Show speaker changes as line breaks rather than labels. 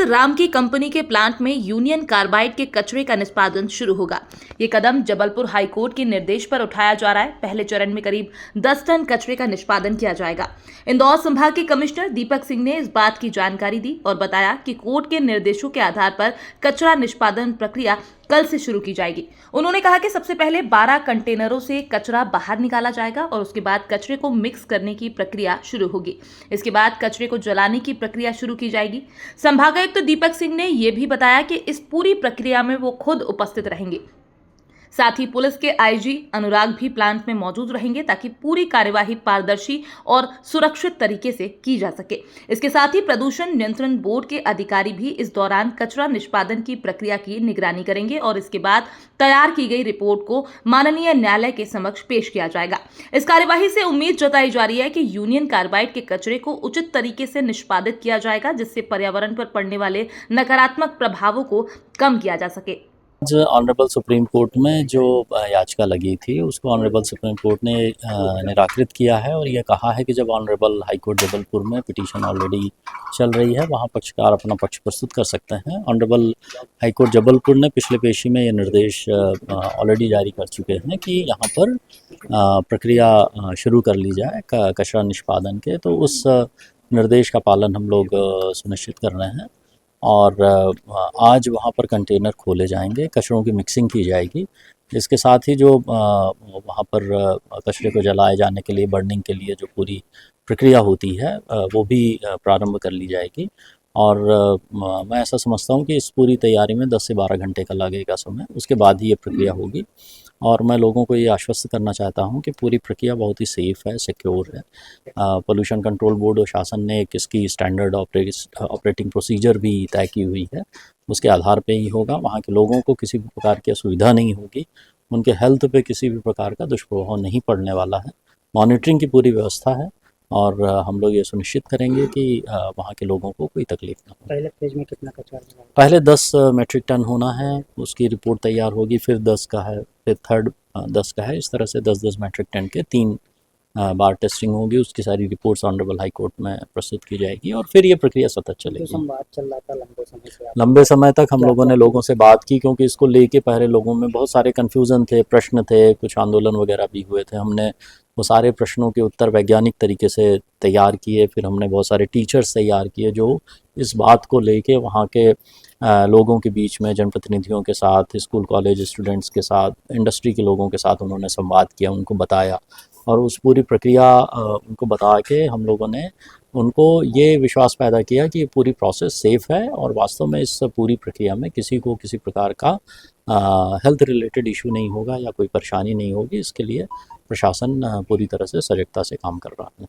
राम की कंपनी के प्लांट में यूनियन कार्बाइड के कचरे का निष्पादन शुरू होगा। ये कदम जबलपुर हाईकोर्ट के निर्देश पर उठाया जा रहा है। पहले चरण में करीब 10 टन कचरे का निष्पादन किया जाएगा। इंदौर संभाग के कमिश्नर दीपक सिंह ने इस बात की जानकारी दी और बताया कि कोर्ट के निर्देशों के आधार पर कचरा निष्पादन प्रक्रिया कल से शुरू की जाएगी। उन्होंने कहा कि सबसे पहले 12 कंटेनरों से कचरा बाहर निकाला जाएगा और उसके बाद कचरे को मिक्स करने की प्रक्रिया शुरू होगी। इसके बाद कचरे को जलाने की प्रक्रिया शुरू की जाएगी। संभागायुक्त दीपक सिंह ने यह भी बताया कि इस पूरी प्रक्रिया में वो खुद उपस्थित रहेंगे। साथ ही पुलिस के आईजी अनुराग भी प्लांट में मौजूद रहेंगे ताकि पूरी कार्यवाही पारदर्शी और सुरक्षित तरीके से की जा सके। इसके साथ ही प्रदूषण नियंत्रण बोर्ड के अधिकारी भी इस दौरान कचरा निष्पादन की प्रक्रिया की निगरानी करेंगे और इसके बाद तैयार की गई रिपोर्ट को माननीय न्यायालय के समक्ष पेश किया जाएगा। इस कार्यवाही से उम्मीद जताई जा रही है कि यूनियन कार्बाइड के कचरे को उचित तरीके से निष्पादित किया जाएगा, जिससे पर्यावरण पर पड़ने वाले नकारात्मक प्रभावों को कम किया जा सके।
आज ऑनरेबल सुप्रीम कोर्ट में जो याचिका लगी थी उसको ऑनरेबल सुप्रीम कोर्ट ने निराकृत किया है और ये कहा है कि जब ऑनरेबल हाई कोर्ट जबलपुर में पिटीशन ऑलरेडी चल रही है वहाँ पक्षकार अपना पक्ष प्रस्तुत कर सकते हैं। ऑनरेबल हाई कोर्ट जबलपुर ने पिछले पेशी में ये निर्देश ऑलरेडी जारी कर चुके हैं कि यहाँ पर प्रक्रिया शुरू कर ली जाए कचरा निष्पादन के, तो उस निर्देश का पालन हम लोग सुनिश्चित कर रहे हैं और आज वहाँ पर कंटेनर खोले जाएंगे, कचरों की मिक्सिंग की जाएगी। इसके साथ ही जो वहाँ पर कचरे को जलाए जाने के लिए, बर्निंग के लिए जो पूरी प्रक्रिया होती है वो भी प्रारंभ कर ली जाएगी और मैं ऐसा समझता हूँ कि इस पूरी तैयारी में 10 से 12 घंटे का लगेगा समय, उसके बाद ही ये प्रक्रिया होगी। और मैं लोगों को ये आश्वस्त करना चाहता हूँ कि पूरी प्रक्रिया बहुत ही सेफ़ है, सिक्योर है। पोल्यूशन कंट्रोल बोर्ड और शासन ने एक इसकी स्टैंडर्ड ऑपरेटिंग प्रोसीजर भी तय की हुई है, उसके आधार पे ही होगा। वहाँ के लोगों को किसी भी प्रकार की असुविधा नहीं होगी, उनके हेल्थ पे किसी भी प्रकार का दुष्प्रभाव नहीं पड़ने वाला है। मॉनिटरिंग की पूरी व्यवस्था है और हम लोग ये सुनिश्चित करेंगे कि वहाँ के लोगों को कोई तकलीफ ना हो।
पहले फेज में कितना कचरा होगा?
पहले 10 मेट्रिक टन होना है, उसकी रिपोर्ट तैयार होगी, फिर 10 का है, फिर थर्ड 10 का है। इस तरह से 10-10 मेट्रिक टन के 3 बार टेस्टिंग होगी, उसकी सारी रिपोर्ट्स ऑनरेबल हाई कोर्ट में प्रस्तुत की जाएगी और फिर ये प्रक्रिया सतत चलेगी।
जो संवाद चल रहा था लंबे समय से,
लंबे समय तक हम लोगों ने लोगों से बात की, क्योंकि इसको लेके पहले लोगों में बहुत सारे कन्फ्यूज़न थे, प्रश्न थे, कुछ आंदोलन वगैरह भी हुए थे। हमने वो सारे प्रश्नों के उत्तर वैज्ञानिक तरीके से तैयार किए, फिर हमने बहुत सारे टीचर्स तैयार किए जो इस बात को लेके वहाँ के लोगों के बीच में, जनप्रतिनिधियों के साथ, स्कूल कॉलेज स्टूडेंट्स के साथ, इंडस्ट्री के लोगों के साथ उन्होंने संवाद किया, उनको बताया और उस पूरी प्रक्रिया उनको बता के हम लोगों ने उनको ये विश्वास पैदा किया कि ये पूरी प्रोसेस सेफ़ है और वास्तव में इस पूरी प्रक्रिया में किसी को किसी प्रकार का हेल्थ रिलेटेड इशू नहीं होगा या कोई परेशानी नहीं होगी। इसके लिए प्रशासन पूरी तरह से सजगता से काम कर रहा है।